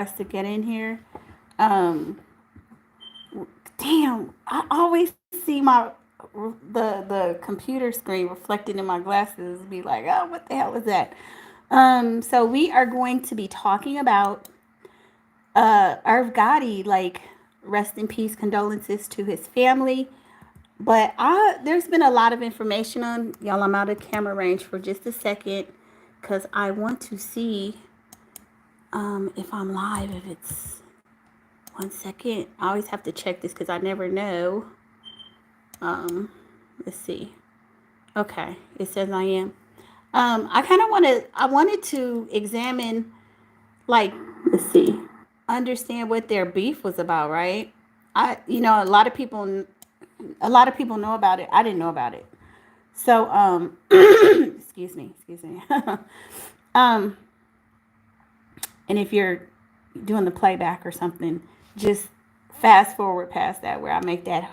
to get in here. Um, Damn, I always see the computer screen reflected in my glasses. Be like, oh, what the hell is that? So we are going to be talking about Irv Gotti. Like, rest in peace, condolences to his family. But there's been a lot of information on y'all. I'm out of camera range for just a second because I want to see if I'm live. If it's 1 second, I always have to check this because I never know. Let's see. Okay, it says I am. I wanted to examine, like, let's see, understand what their beef was about, right? A lot of people know about it. I didn't know about it. So, excuse me. um, and if you're doing the playback or something, just fast forward past that where I make that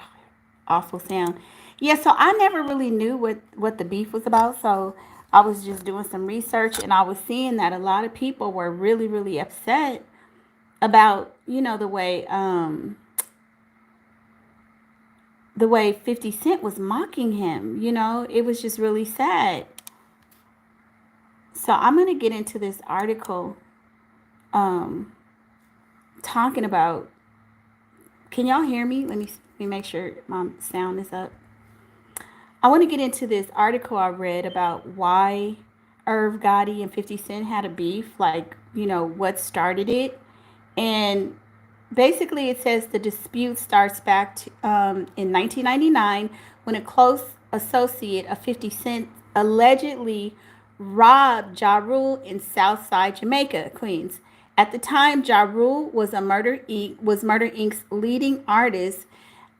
awful sound. Yeah, so I never really knew what the beef was about. So I was just doing some research and I was seeing that a lot of people were really, really upset about, the way 50 Cent was mocking him. It was just really sad. So I'm going to get into this article um, talking about. Can y'all hear me? Let me make sure my sound is up. I want to get into this article I read about why Irv Gotti and 50 Cent had a beef, like, what started it. And basically, it says the dispute starts back in 1999 when a close associate of 50 Cent allegedly robbed Ja Rule in Southside Jamaica, Queens. At the time, Ja Rule was Murder Inc.'s leading artist,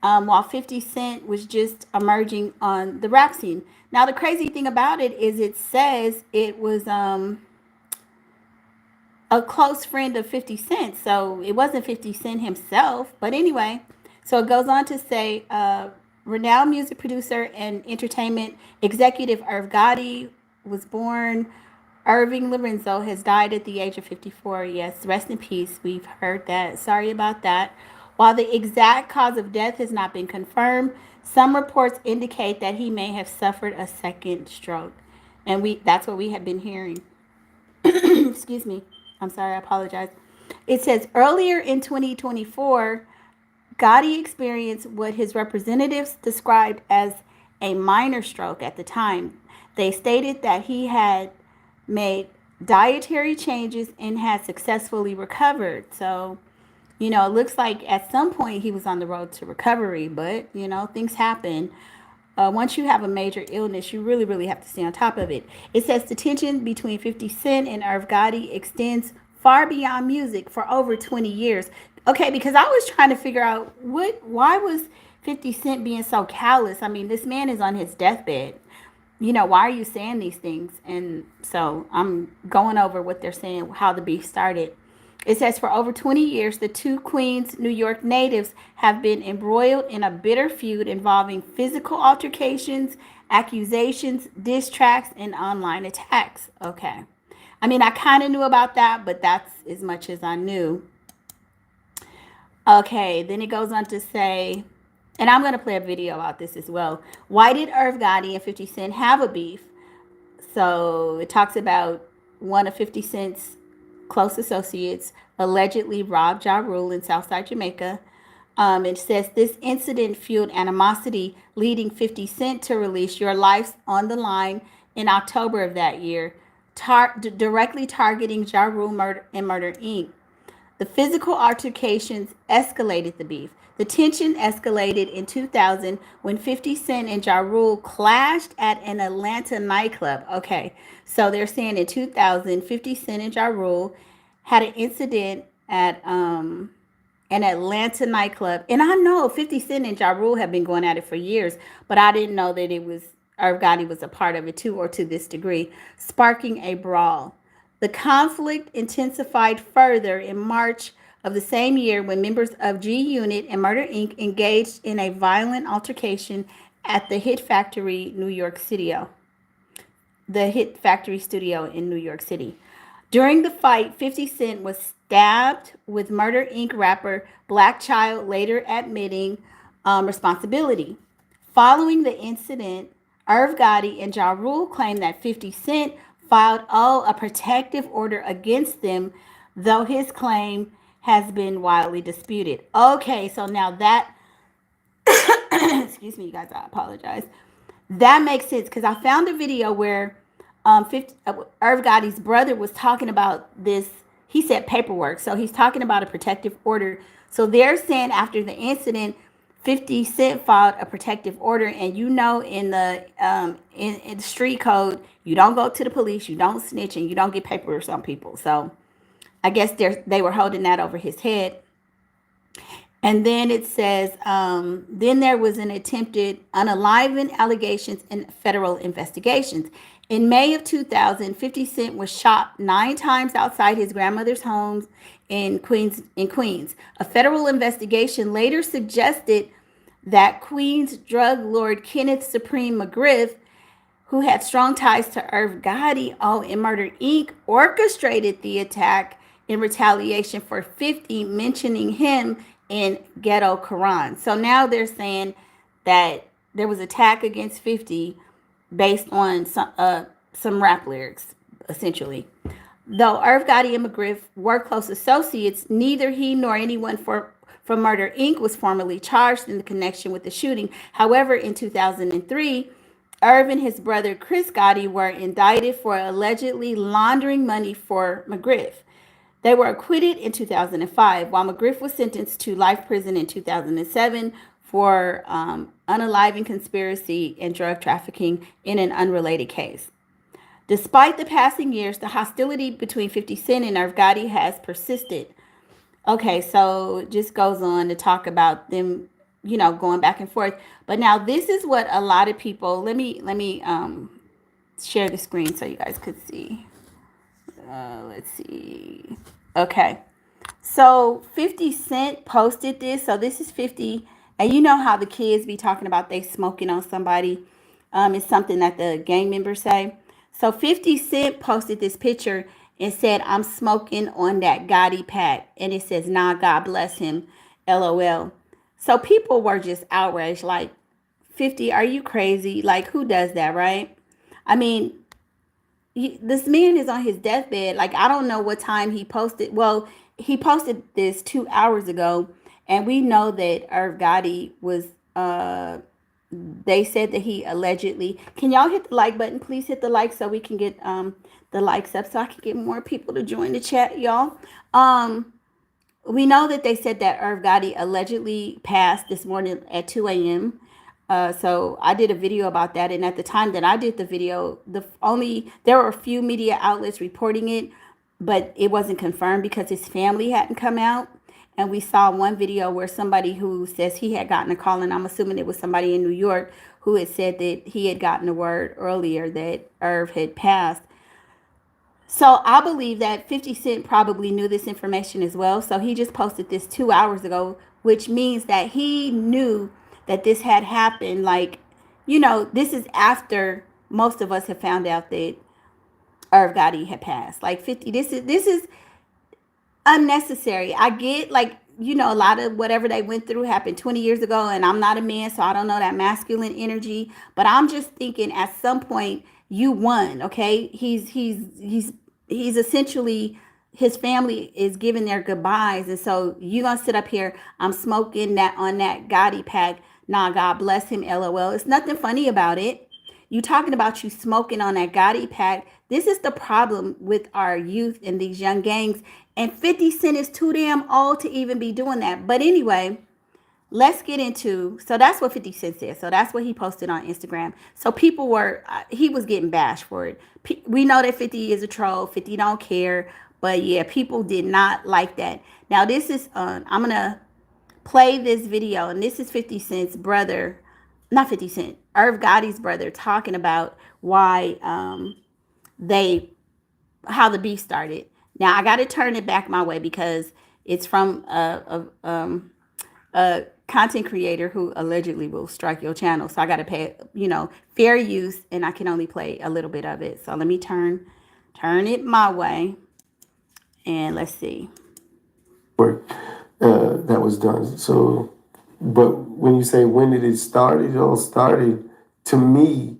while 50 Cent was just emerging on the rap scene. Now, the crazy thing about it is it says it was a close friend of 50 Cent. So it wasn't 50 Cent himself. But anyway, so it goes on to say renowned music producer and entertainment executive Irv Gotti was born. Irving Lorenzo has died at the age of 54. Yes, rest in peace. We've heard that. Sorry about that. While the exact cause of death has not been confirmed, some reports indicate that he may have suffered a second stroke. And that's what we have been hearing. Excuse me. I'm sorry, I apologize. It says earlier in 2024, Gotti experienced what his representatives described as a minor stroke at the time. They stated that he had made dietary changes and had successfully recovered. So, it looks like at some point he was on the road to recovery, but, things happen. Once you have a major illness, you really, really have to stay on top of it. It says the tension between 50 Cent and Irv Gotti extends far beyond music for over 20 years. Okay, because I was trying to figure out why was 50 Cent being so callous? I mean, this man is on his deathbed. Why are you saying these things? And so I'm going over what they're saying, how the beef started. It says for over 20 years, the two Queens, New York natives have been embroiled in a bitter feud involving physical altercations, accusations, diss tracks, and online attacks. Okay. I mean, I kind of knew about that, but that's as much as I knew. Okay, then it goes on to say, and I'm going to play a video about this as well. Why did Irv Gotti and 50 Cent have a beef? So it talks about one of 50 Cent's close associates allegedly robbed Ja Rule in Southside Jamaica. It says this incident fueled animosity, leading 50 Cent to release Your Life's on the Line in October of that year, directly targeting Ja Rule and Murder Inc. The physical altercations escalated the beef. The tension escalated in 2000 when 50 Cent and Ja Rule clashed at an Atlanta nightclub. Okay, so they're saying in 2000, 50 Cent and Ja Rule had an incident at an Atlanta nightclub. And I know 50 Cent and Ja Rule have been going at it for years, but I didn't know that Irv Gotti was a part of it too, or to this degree, sparking a brawl. The conflict intensified further in March of the same year when members of G Unit and Murder Inc. engaged in a violent altercation at the Hit Factory, New York City. The Hit Factory studio in New York City. During the fight, 50 Cent was stabbed, with Murder Inc. rapper Black Child later admitting responsibility. Following the incident, Irv Gotti and Ja Rule claimed that 50 Cent filed a protective order against them, though his claim has been widely disputed. Okay, so now that, excuse me, you guys, I apologize. That makes sense because I found a video where 50, Irv Gotti's brother was talking about this. He said paperwork. So he's talking about a protective order. So they're saying after the incident, 50 Cent filed a protective order. And you know, in the in street code, you don't go to the police, you don't snitch, and you don't get paperwork on people. So I guess they were holding that over his head. And then it says, then there was an attempted unaliving allegations in federal investigations. In May of 2000, 50 Cent was shot 9 times outside his grandmother's home in Queens. A federal investigation later suggested that Queens drug lord Kenneth Supreme McGriff, who had strong ties to Irv Gotti and Murder Inc., orchestrated the attack in retaliation for 50 mentioning him in Ghetto Quran. So now they're saying that there was attack against 50 based on some rap lyrics, essentially. Though Irv Gotti and McGriff were close associates, neither he nor anyone from Murder Inc. was formally charged in the connection with the shooting. However, in 2003, Irv and his brother Chris Gotti were indicted for allegedly laundering money for McGriff. They were acquitted in 2005, while McGriff was sentenced to life prison in 2007 for unaliving, conspiracy, and drug trafficking in an unrelated case. Despite the passing years, the hostility between 50 Cent and Irv Gotti has persisted. Okay, so it just goes on to talk about them, going back and forth. But now this is what a lot of people, let me share the screen so you guys could see. Let's see. Okay. So 50 Cent posted this. So this is 50. And you know how the kids be talking about they smoking on somebody. It's something that the gang members say. So 50 Cent posted this picture and said, "I'm smoking on that Gotti pack." And it says, "Nah, God bless him. LOL." So people were just outraged. Like, 50, are you crazy? Like, who does that, right? I mean, this man is on his deathbed. Like, I don't know what time he posted. Well, he posted this 2 hours ago, and we know that Irv Gotti was, they said that he allegedly, can y'all hit the like button? Please hit the like so we can get the likes up so I can get more people to join the chat, y'all. We know that they said that Irv Gotti allegedly passed this morning at 2 a.m., so I did a video about that, and at the time that I did the video, there were a few media outlets reporting it, but it wasn't confirmed because his family hadn't come out. And we saw one video where somebody who says he had gotten a call, and I'm assuming it was somebody in New York who had said that he had gotten a word earlier that Irv had passed. So I believe that 50 Cent probably knew this information as well. So he just posted this 2 hours ago, which means that he knew that this had happened. Like, this is after most of us have found out that Irv Gotti had passed. Like, 50, this is unnecessary. I get, like, a lot of whatever they went through happened 20 years ago, and I'm not a man, so I don't know that masculine energy, but I'm just thinking at some point you won. Okay, he's essentially, his family is giving their goodbyes, and so you gonna sit up here, "I'm smoking that on that Gotti pack. Nah, God bless him, LOL." It's nothing funny about it. You talking about you smoking on that Gotti pack. This is the problem with our youth and these young gangs. And 50 Cent is too damn old to even be doing that. But anyway, let's get into, so that's what 50 Cent said. So that's what he posted on Instagram. So people he was getting bashed for it. We know that 50 is a troll. 50 don't care. But yeah, people did not like that. Now this is, I'm going to play this video. And this is 50 Cent's brother, not 50 Cent, Irv Gotti's brother, talking about why how the beef started. Now I got to turn it back my way because it's from a content creator who allegedly will strike your channel. So I got to pay, fair use, and I can only play a little bit of it. So let me turn it my way. And let's see. Work that was done. So, but when you say when did it start, it all started, to me,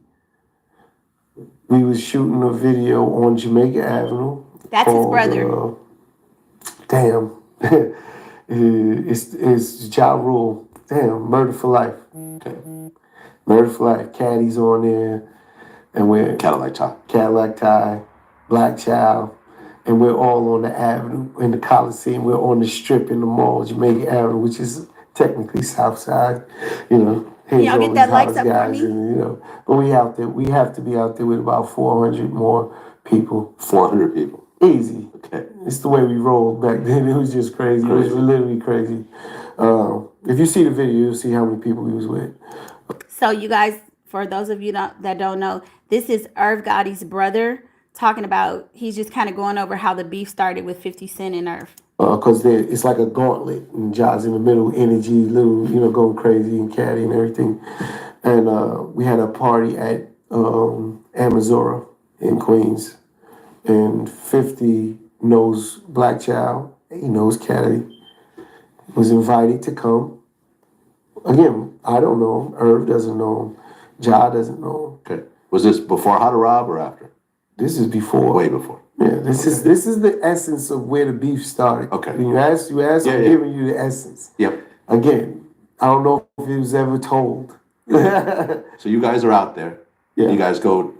we was shooting a video on Jamaica Avenue. That's his brother. Damn. it's Ja Rule. Damn, Murder for Life. Okay. Murder for Life. Caddy's on there. And we're Cadillac Tie, Black Child. And we're all on the avenue in the Coliseum. We're on the strip in the mall, Jamaica Avenue, which is technically South Side. You know, here's y'all get that lights up for me? And, you know, but we out there. We have to be out there with about 400 more people. 400 people. Easy. Okay. It's the way we rolled back then. It was just crazy. It was literally crazy. If you see the video, you'll see how many people we was with. So you guys, for those of you that don't know, this is Irv Gotti's brother talking about, he's just kind of going over how the beef started with 50 Cent and Irv. Because it's like a gauntlet, and Ja's in the middle, energy, little, you know, going crazy, and Caddy and everything. And we had a party at Amazura in Queens, and 50 knows Black Child, he knows Caddy, was invited to come. Again, I don't know him, Irv doesn't know him, Ja doesn't know him. Okay. Was this before How to Rob or after? This is before. Way before. Yeah, this is the essence of where the beef started. Okay. When you ask, I'm giving you the essence. Yep. Again, I don't know if it was ever told. So you guys are out there. Yeah. You guys go.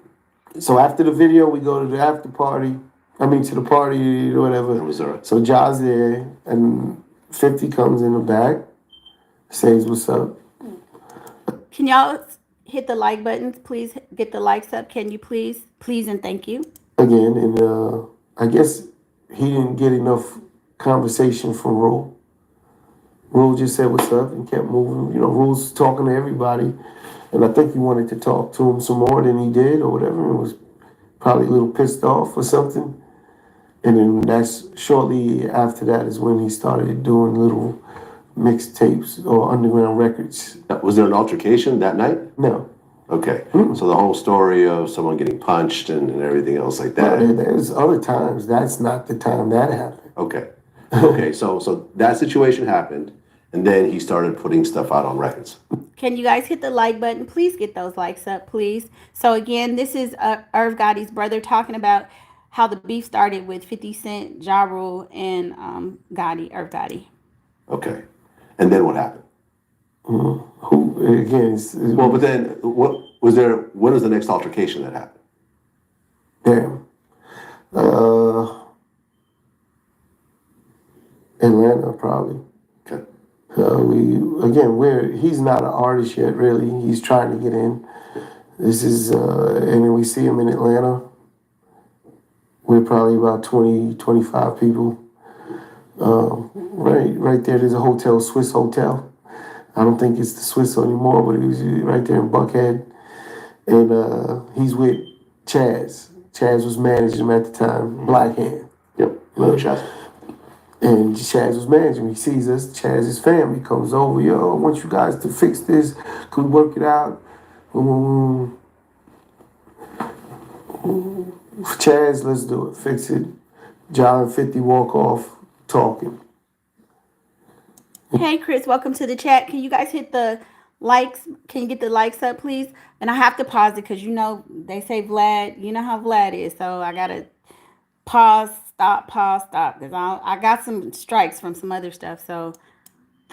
So after the video, we go to the after party. I mean, to the party or whatever. Missouri. So Ja's there, and 50 comes in the back, says, "What's up?" Can y'all hit the like buttons, please? Get the likes up. Can you please? Please and thank you. Again, and I guess he didn't get enough conversation from Rule. Rule just said what's up and kept moving. You know, Rule's talking to everybody, and I think he wanted to talk to him some more than he did or whatever, and was probably a little pissed off or something. And then that's shortly after that is when he started doing little mixtapes or underground records. Was there an altercation that night? No. Okay. So the whole story of someone getting punched and everything else like that. No, there's other times. That's not the time that happened. Okay. Okay. So that situation happened, and then he started putting stuff out on records. Can you guys hit the like button? Please get those likes up, please. So again, this is Irv Gotti's brother talking about how the beef started with 50 Cent, Ja Rule, and Gotti, Irv Gotti. Okay. And then what happened? Who again? Well, but then what was there? What was the next altercation that happened? Damn. Atlanta, probably. Okay. He's not an artist yet, really. He's trying to get in. This is, and then we see him in Atlanta. We're probably about 20, 25 people. Right there, there's a hotel, Swiss Hotel. I don't think it's the Swiss anymore, but it was right there in Buckhead. And he's with Chaz. Chaz was managing him at the time, Black Hand. Yep. Chaz. And Chaz was managing him. He sees us, Chaz's family comes over. Yo, I want you guys to fix this. Can we work it out? Chaz, let's do it. Fix it. John and 50 walk off talking. Hey, Chris, welcome to the chat. Can you guys hit the likes? Can you get the likes up, please? And I have to pause it because, you know, they say Vlad, you know how Vlad is. So I got to pause, stop. Because I got some strikes from some other stuff. So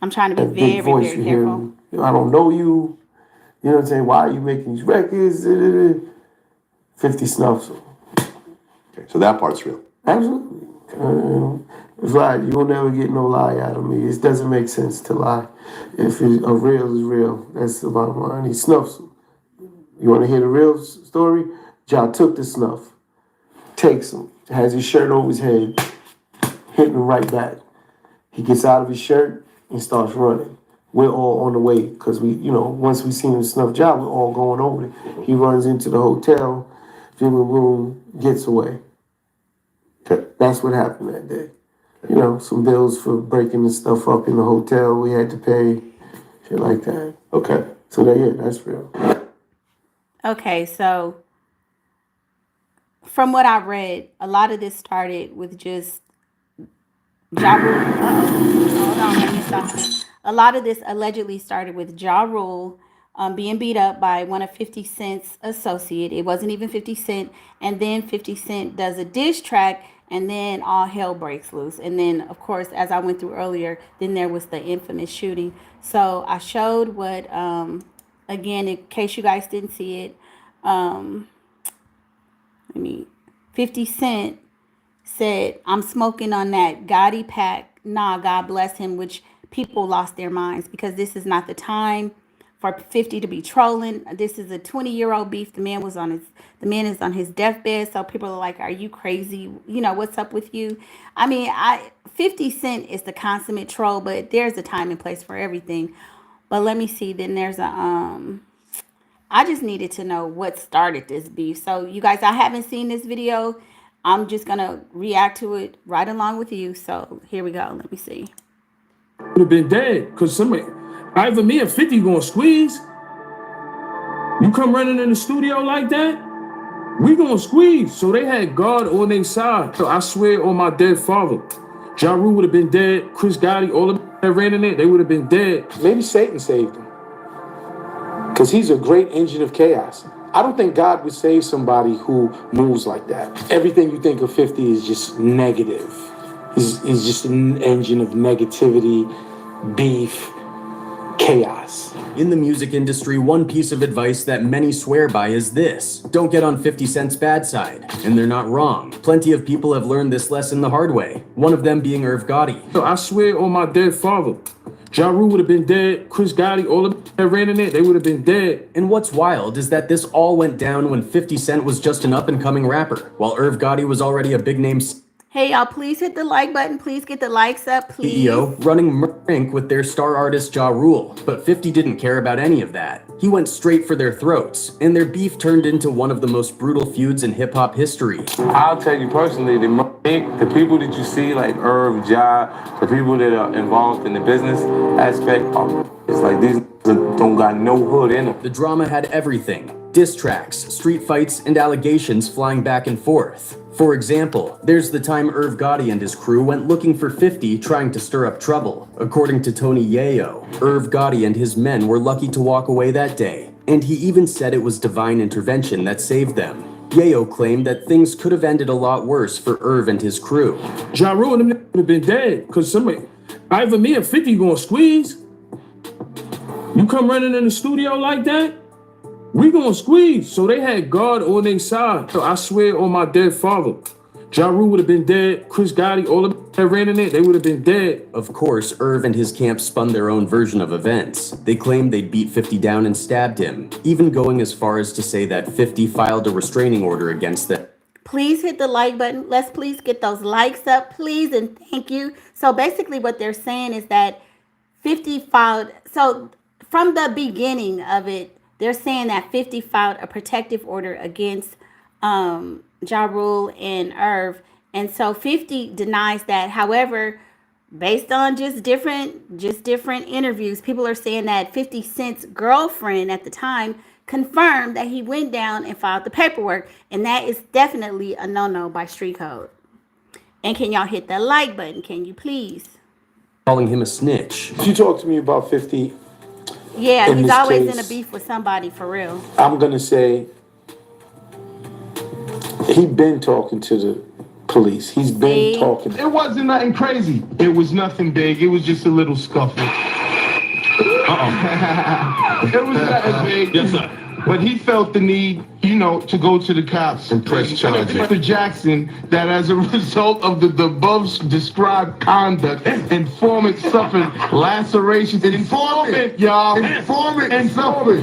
I'm trying to be very, very careful. I don't know you. You know what I'm saying? Why are you making these records? 50 snuffs. Okay, so that part's real. Absolutely. Vlad, you will never get no lie out of me. It doesn't make sense to lie. If a real is real, that's the bottom line. He snuffs him. You want to hear the real story? Ja took the snuff, takes him, has his shirt over his head, hitting him right back. He gets out of his shirt and starts running. We're all on the way because once we seen him snuff Ja, we're all going over there. He runs into the hotel, Jimmy Boom gets away. That's what happened that day. You know, some bills for breaking the stuff up in the hotel we had to pay, shit like that. Okay. So that's real. Okay, so from what I read, a lot of this started with just Ja Rule. Hold on, let me stop this. A lot of this allegedly started with Ja Rule being beat up by one of 50 Cent's associate. It wasn't even 50 Cent. And then 50 Cent does a diss track, and then all hell breaks loose. And then, of course, as I went through earlier, then there was the infamous shooting. So I showed what, again, in case you guys didn't see it, let me, 50 Cent said, I'm smoking on that Gotti pack. Nah, God bless him, which people lost their minds because this is not the time for 50 to be trolling. This is a 20-year-old beef. The man is on his deathbed. So people are like, are you crazy? You know, what's up with you? I mean, 50 Cent is the consummate troll, but there's a time and place for everything. But let me see. Then there's I just needed to know what started this beef. So you guys, I haven't seen this video. I'm just going to react to it right along with you. So here we go. Let me see. Would have been dead because somebody, either me or 50 gonna squeeze. You come running in the studio like that, we gonna squeeze. So they had God on their side. So I swear on my dead father, Ja Rule would have been dead. Chris Gotti, all of them that ran in it, they would have been dead. Maybe Satan saved him because he's a great engine of chaos. I don't think God would save somebody who moves like that. Everything you think of 50 is just negative. He's just an engine of negativity, beef, chaos. In the music industry, one piece of advice that many swear by is this: don't get on 50 Cent's bad side. And they're not wrong. Plenty of people have learned this lesson the hard way, one of them being Irv Gotti. So I swear on my dead father, Ja Rule would have been dead. Chris Gotti, all of them that ran in it, they would have been dead. And what's wild is that this all went down when 50 Cent was just an up-and-coming rapper, while Irv Gotti was already a big-name Hey, y'all, please hit the like button. Please get the likes up, please. CEO running Inc. with their star artist Ja Rule. But 50 didn't care about any of that. He went straight for their throats, and their beef turned into one of the most brutal feuds in hip-hop history. I'll tell you personally, the people that you see, like Irv, Ja, the people that are involved in the business aspect, it's like these don't got no hood in them. The drama had everything: diss tracks, street fights, and allegations flying back and forth. For example, there's the time Irv Gotti and his crew went looking for 50 trying to stir up trouble. According to Tony Yayo, Irv Gotti and his men were lucky to walk away that day, and he even said it was divine intervention that saved them. Yayo claimed that things could have ended a lot worse for Irv and his crew. Ja Rule and them would have been dead because somebody, either me or 50 gonna squeeze. You come running in the studio like that, we gonna squeeze. So they had God on their side. So I swear on my dead father, Ja Rule would have been dead. Chris Gotti, all of them that ran in it, they would have been dead. Of course, Irv and his camp spun their own version of events. They claimed they'd beat 50 down and stabbed him, even going as far as to say that 50 filed a restraining order against them. Please hit the like button. Let's please get those likes up, please, and thank you. So basically what they're saying is that 50 filed, so from the beginning of it, they're saying that 50 filed a protective order against Ja Rule and Irv. And so 50 denies that. However, based on just different interviews, people are saying that 50 Cent's girlfriend at the time confirmed that he went down and filed the paperwork. And that is definitely a no-no by street code. And can y'all hit the like button? Can you please? Calling him a snitch. You talk to me about 50. Yeah, In he's this always case, in a beef with somebody, for real. I'm gonna say he been talking to the police. He's been See? talking. It wasn't nothing crazy. It was nothing big. It was just a little scuffle. It was nothing big. Yes, sir. But he felt the need, to go to the cops And press charges. Mr. Jackson, that as a result of the above described conduct, informant suffered lacerations. Informant, y'all. Informant suffered.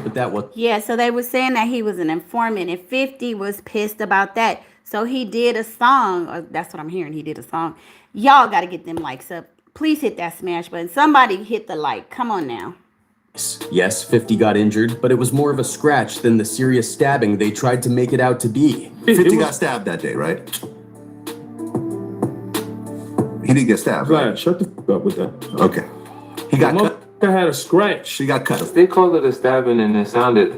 But that was Yeah, so they were saying that he was an informant, and 50 was pissed about that. So he did a song, or that's what I'm hearing. He did a song. Y'all got to get them likes up. Please hit that smash button. Somebody hit the like. Come on now. Yes, 50 got injured, but it was more of a scratch than the serious stabbing they tried to make it out to be. 50 got stabbed that day, right? He didn't get stabbed, right? Vlad, shut the fuck up with that. Okay. He got cut. Motherfucker had a scratch. She got cut. They called it a stabbing and it sounded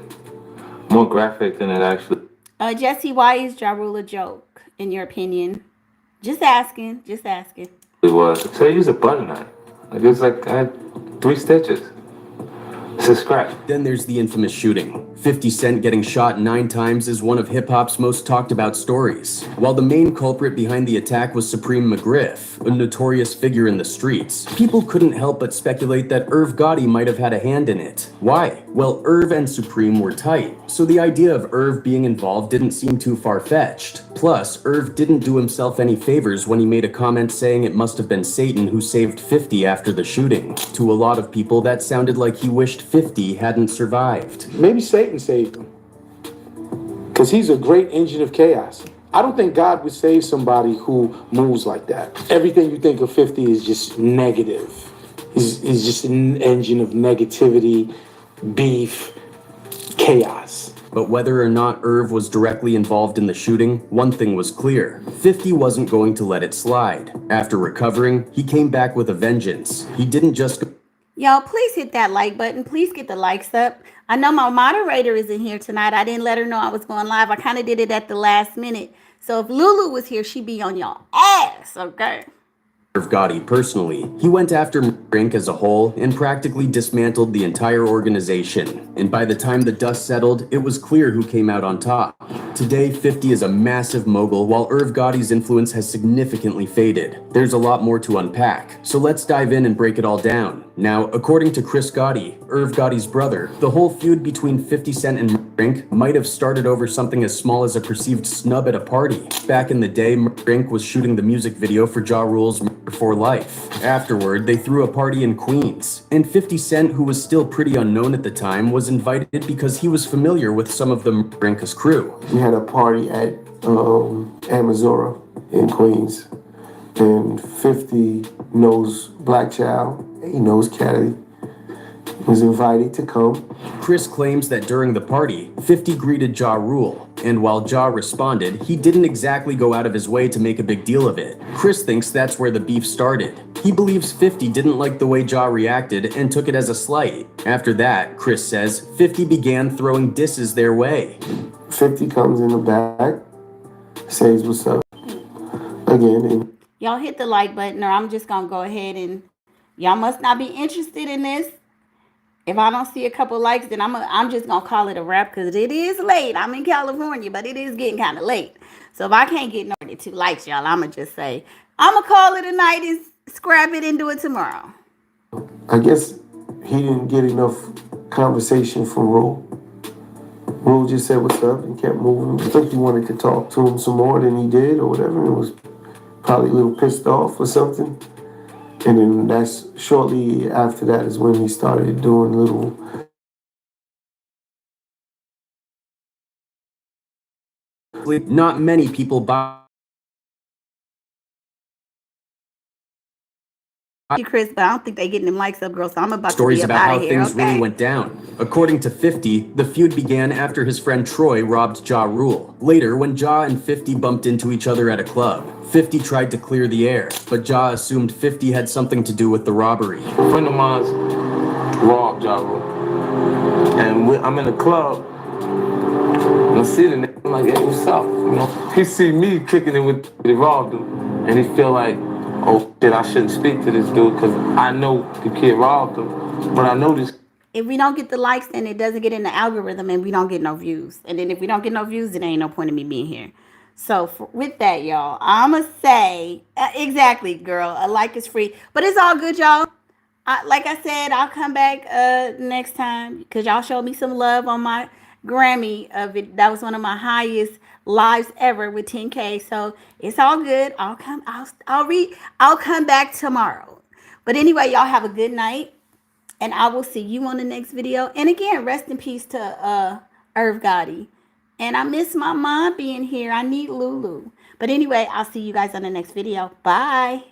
more graphic than it actually. Jesse, why is Ja Rule a joke, in your opinion? Just asking. Just asking. It was. So I used a butter knife. Like it was like I had 3 stitches. It's a scratch. Then there's the infamous shooting. 50 Cent getting shot 9 times is one of hip-hop's most talked about stories. While the main culprit behind the attack was Supreme McGriff, a notorious figure in the streets, people couldn't help but speculate that Irv Gotti might have had a hand in it. Why? Well, Irv and Supreme were tight, so the idea of Irv being involved didn't seem too far-fetched. Plus, Irv didn't do himself any favors when he made a comment saying it must have been Satan who saved 50 after the shooting. To a lot of people, that sounded like he wished 50 hadn't survived. Maybe Satan saved him. Because he's a great engine of chaos. I don't think God would save somebody who moves like that. Everything you think of 50 is just negative. He's just an engine of negativity, beef, chaos. But whether or not Irv was directly involved in the shooting, one thing was clear. 50 wasn't going to let it slide. After recovering, he came back with a vengeance. He didn't just... Y'all, please hit that like button. Please get the likes up. I know my moderator isn't here tonight. I didn't let her know I was going live. I kind of did it at the last minute. So if Lulu was here, she'd be on y'all ass, okay? Irv Gotti personally. He went after Inc. as a whole and practically dismantled the entire organization. And by the time the dust settled, it was clear who came out on top. Today, 50 is a massive mogul, while Irv Gotti's influence has significantly faded. There's a lot more to unpack, so let's dive in and break it all down. Now, according to Chris Gotti, Irv Gotti's brother, the whole feud between 50 Cent and Inc. might have started over something as small as a perceived snub at a party. Back in the day, Inc. was shooting the music video for Ja Rule's For Life. Afterward, they threw a party in Queens, and 50 Cent, who was still pretty unknown at the time, was invited because he was familiar with some of the Inc.'s crew. We had a party at Amazura in Queens, and 50 knows Black Child, he knows Cassie, was invited to come. Chris claims that during the party, 50 greeted Ja Rule, and while Ja responded, he didn't exactly go out of his way to make a big deal of it. Chris thinks that's where the beef started. He believes 50 didn't like the way Ja reacted and took it as a slight. After that, Chris says, 50 began throwing disses their way. 50 comes in the back, says what's up again, and Y'all hit the like button, or I'm just gonna go ahead and y'all must not be interested in this. If I don't see a couple likes, then I'm just gonna call it a wrap, because it is late. I'm in California, but it is getting kind of late. So if I can't get no 2 likes, y'all, I'ma just say I'ma call it a night and scrap it and do it tomorrow. I guess he didn't get enough conversation from Rule. Rule just said what's up and kept moving. I think he wanted to talk to him some more than he did or whatever, and was probably a little pissed off or something. And then that's shortly after that is when he started doing little Not many people buy Chris, but I don't think they getting them likes up, girl. So I'm about stories to be about up how out of here. things really went down. According to 50, the feud began after his friend Troy robbed Ja Rule. Later, when Ja and 50 bumped into each other at a club, 50 tried to clear the air, but Ja assumed 50 had something to do with the robbery. A friend of mine's robbed Ja Rule. And I'm in the club, and I see the nigga, I'm like, hey, what's up? You know, he see me kicking it with the robbed him, and he feel like, oh shit, I shouldn't speak to this dude because I know the kid robbed him, but I know this. If we don't get the likes, then it doesn't get in the algorithm and we don't get no views. And then if we don't get no views, then ain't no point in me being here. So with that, y'all, I'ma say, exactly, girl, a like is free. But it's all good, y'all. Like I said, I'll come back next time because y'all showed me some love on my Grammy of it. That was one of my highest lives ever with 10K. So it's all good. I'll come back tomorrow. But anyway, y'all have a good night. And I will see you on the next video. And again, rest in peace to Irv Gotti. And I miss my mom being here. I need Lulu. But anyway, I'll see you guys on the next video. Bye.